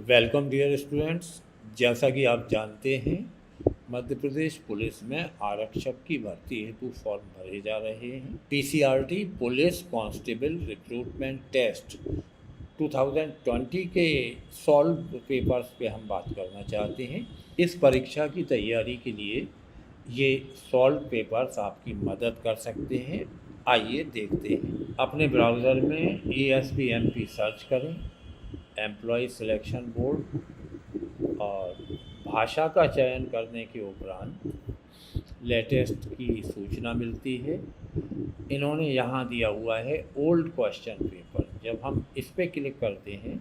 Welcome dear students. जैसा कि आप जानते हैं, मध्य प्रदेश पुलिस में आरक्षक की भर्ती हेतु फॉर्म भरे जा रहे हैं। पीसीआरटी पुलिस कांस्टेबल रिक्रूटमेंट टेस्ट 2020 के सॉल्व पेपर्स पे हम बात करना चाहते हैं। इस परीक्षा की तैयारी के लिए ये सॉल्व पेपर्स आपकी मदद कर सकते हैं। आइए देखते हैं। अपने ब्राउज़र में ASPMP सर्च करें, एम्प्लॉय सिलेक्शन बोर्ड, और भाषा का चयन करने के उपरांत लेटेस्ट की सूचना मिलती है। इन्होंने यहाँ दिया हुआ है ओल्ड क्वेश्चन पेपर। जब हम इस पर क्लिक करते हैं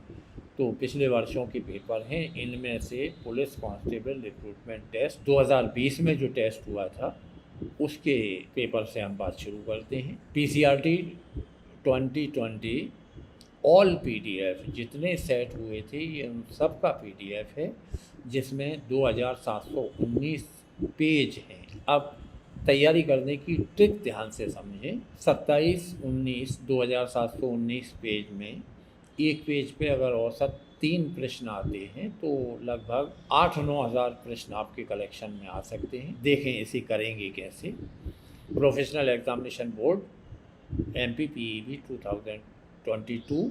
तो पिछले वर्षों के पेपर हैं। इनमें से पुलिस कांस्टेबल रिक्रूटमेंट टेस्ट 2020 में जो टेस्ट हुआ था उसके पेपर से हम बात शुरू करते हैं। PCRT 2020 ऑल PDF जितने सेट हुए थे ये उन सब का PDF है, जिसमें 2719 पेज हैं। अब तैयारी करने की ट्रिक ध्यान से समझें। 2719 पेज में एक पेज पे अगर औसत 3 प्रश्न आते हैं तो लगभग 8-9 हज़ार प्रश्न आपके कलेक्शन में आ सकते हैं। देखें इसे करेंगे कैसे। Professional examination board MPPEB 2022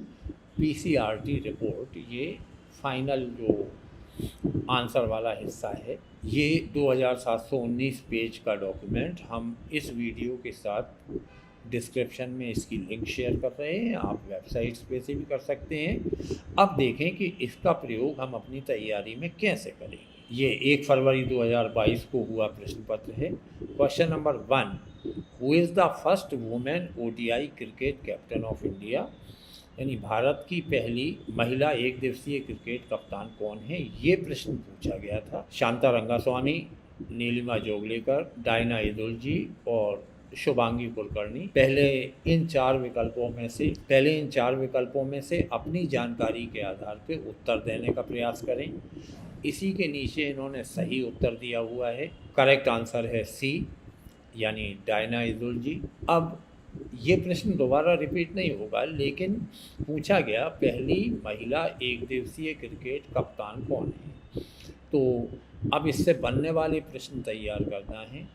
PCRT report, ये फाइनल जो आंसर वाला हिस्सा है। ये 2719 पेज का डॉक्यूमेंट हम इस वीडियो के साथ डिस्क्रिप्शन में इसकी लिंक शेयर कर रहे हैं। आप वेबसाइट्स पे से भी कर सकते हैं। अब देखें कि इसका प्रयोग हम अपनी तैयारी में कैसे करेंगे। ये 1 फरवरी 2022 को हुआ प्रश्न पत्र है। Question number 1, who is the first women ODI cricket captain of India, यानी भारत की पहली महिला एक दिवसीय क्रिकेट कप्तान कौन है, ये प्रश्न पूछा गया था। शांता रंगास्वामी, नीलिमा जोगलेकर, डायना इदुलजी और शुभांगी कुलकर्णी। पहले इन चार विकल्पों में से अपनी जानकारी के आधार पर उत्तर देने का प्रयास करें। इसी के नीचे इन्होंने सही उत्तर दिया हुआ है। करेक्ट आंसर है C, यानी डायना इदुलजी। अब ये प्रश्न दोबारा रिपीट नहीं होगा, लेकिन पूछा गया पहली महिला एक दिवसीय क्रिकेट कप्तान कौन है। तो अब इससे बनने वाले प्रश्न तैयार करना है।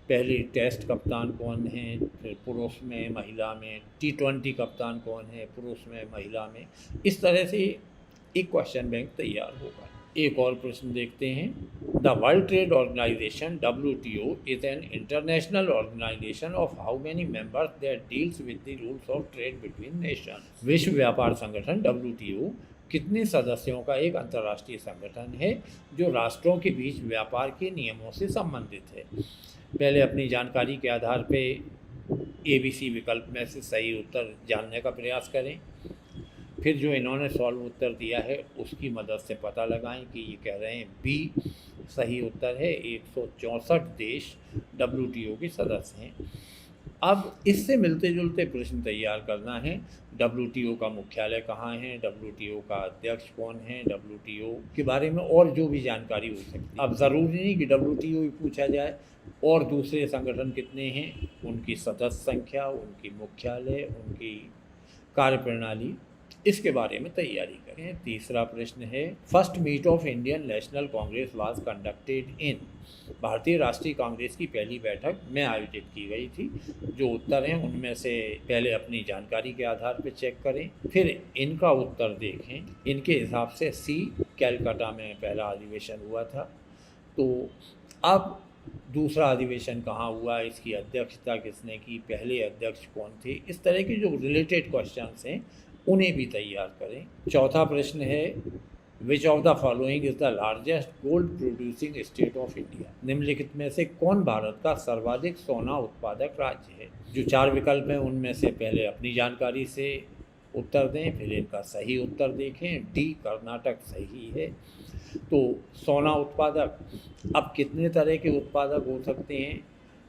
पहले टेस्ट कप्तान कौन है, फिर पुरुष में महिला में, T20 कप्तान कौन है पुरुष में महिला में। इस तरह से एक क्वेश्चन बैंक तैयार होगा। एक और प्रश्न देखते हैं। The World Trade Organization WTO is an international organisation of how many members that deals with the rules of trade between nation. विश्व व्यापार संगठन WTO कितने सदस्यों का एक अंतर्राष्ट्रीय संगठन है जो राष्ट्रों के बीच व्यापार के नियमों से संबंधित है। पहले अपनी जानकारी के आधार पे ABC विकल्प में से सही उत्तर जानने का प्रयास करें। फिर जो इन्होंने सॉल्व उत्तर दिया है उसकी मदद से पता लगाएं कि ये कह रहे हैं B सही उत्तर है। 164 देश WTO के सदस्य हैं। अब इससे मिलते जुलते प्रश्न तैयार करना है। WTO का मुख्यालय कहाँ है, WTO का अध्यक्ष कौन है, WTO के बारे में और जो भी जानकारी हो सकती है। अब ज़रूरी नहीं कि WTO ही पूछा जाए, और दूसरे संगठन कितने हैं, उनकी सदस्य संख्या, उनकी मुख्यालय, उनकी कार्यप्रणाली, इसके बारे में तैयारी करें। तीसरा प्रश्न है, first meet of Indian National Congress was conducted in. भारतीय राष्ट्रीय कांग्रेस की पहली बैठक में आयोजित की गई थी। जो उत्तर हैं उनमें से पहले अपनी जानकारी के आधार पर चेक करें, फिर इनका उत्तर देखें। इनके हिसाब से C कैलकाटा में पहला अधिवेशन हुआ था। तो अब दूसरा अधिवेशन कहाँ हुआ, इसकी अध्यक्षता किसने की, पहले अध्यक्ष कौन थे, इस तरह के जो रिलेटेड क्वेश्चंस हैं उन्हें भी तैयार करें। चौथा प्रश्न है, which of the following is the largest gold producing state of India. निम्नलिखित में से कौन भारत का सर्वाधिक सोना उत्पादक राज्य है। जो 4 विकल्प हैं उनमें से पहले अपनी जानकारी से उत्तर दें, फिर इनका सही उत्तर देखें। D कर्नाटक सही है। तो सोना उत्पादक, अब कितने तरह के उत्पादक हो सकते हैं,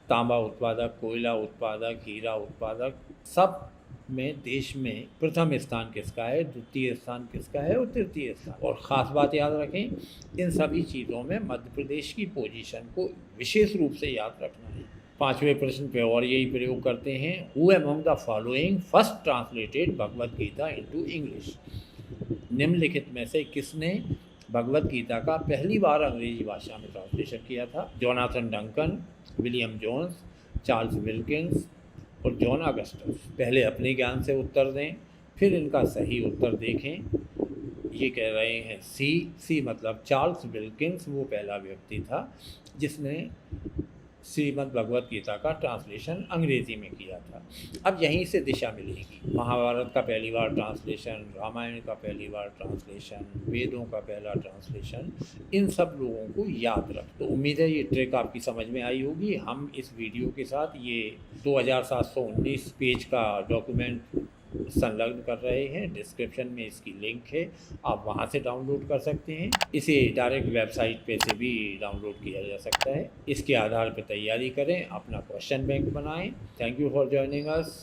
तांबा उत्पादक, कोयला उत्पादक, हीरा उत्पादक, सब में देश में प्रथम स्थान किसका है, द्वितीय स्थान किसका है और तृतीय स्थान। और ख़ास बात याद रखें, इन सभी चीज़ों में मध्य प्रदेश की पोजीशन को विशेष रूप से याद रखना है। 5वें प्रश्न पे और यही प्रयोग करते हैं। Who among the following first translated Bhagavad Gita into English. निम्नलिखित में से किसने भगवत गीता का पहली बार अंग्रेजी भाषा में ट्रांसलेशन किया था? Jonathan Duncan, William Jones, Charles Wilkins और जॉन अगस्टस। पहले अपने ज्ञान से उत्तर दें, फिर इनका सही उत्तर देखें। ये कह रहे हैं सी मतलब चार्ल्स विल्किंस वो पहला व्यक्ति था जिसने श्रीमद् भगवत गीता का ट्रांसलेशन अंग्रेज़ी में किया था। अब यहीं से दिशा मिलेगी। महाभारत का पहली बार ट्रांसलेशन, रामायण का पहली बार ट्रांसलेशन, वेदों का पहला ट्रांसलेशन, इन सब लोगों को याद रख। तो उम्मीद है ये ट्रिक आपकी समझ में आई होगी। हम इस वीडियो के साथ ये 2719 पेज का डॉक्यूमेंट संलग्न कर रहे हैं। डिस्क्रिप्शन में इसकी लिंक है, आप वहां से डाउनलोड कर सकते हैं। इसे डायरेक्ट वेबसाइट पे से भी डाउनलोड किया जा सकता है। इसके आधार पर तैयारी करें, अपना क्वेश्चन बैंक बनाएं। Thank you for joining us.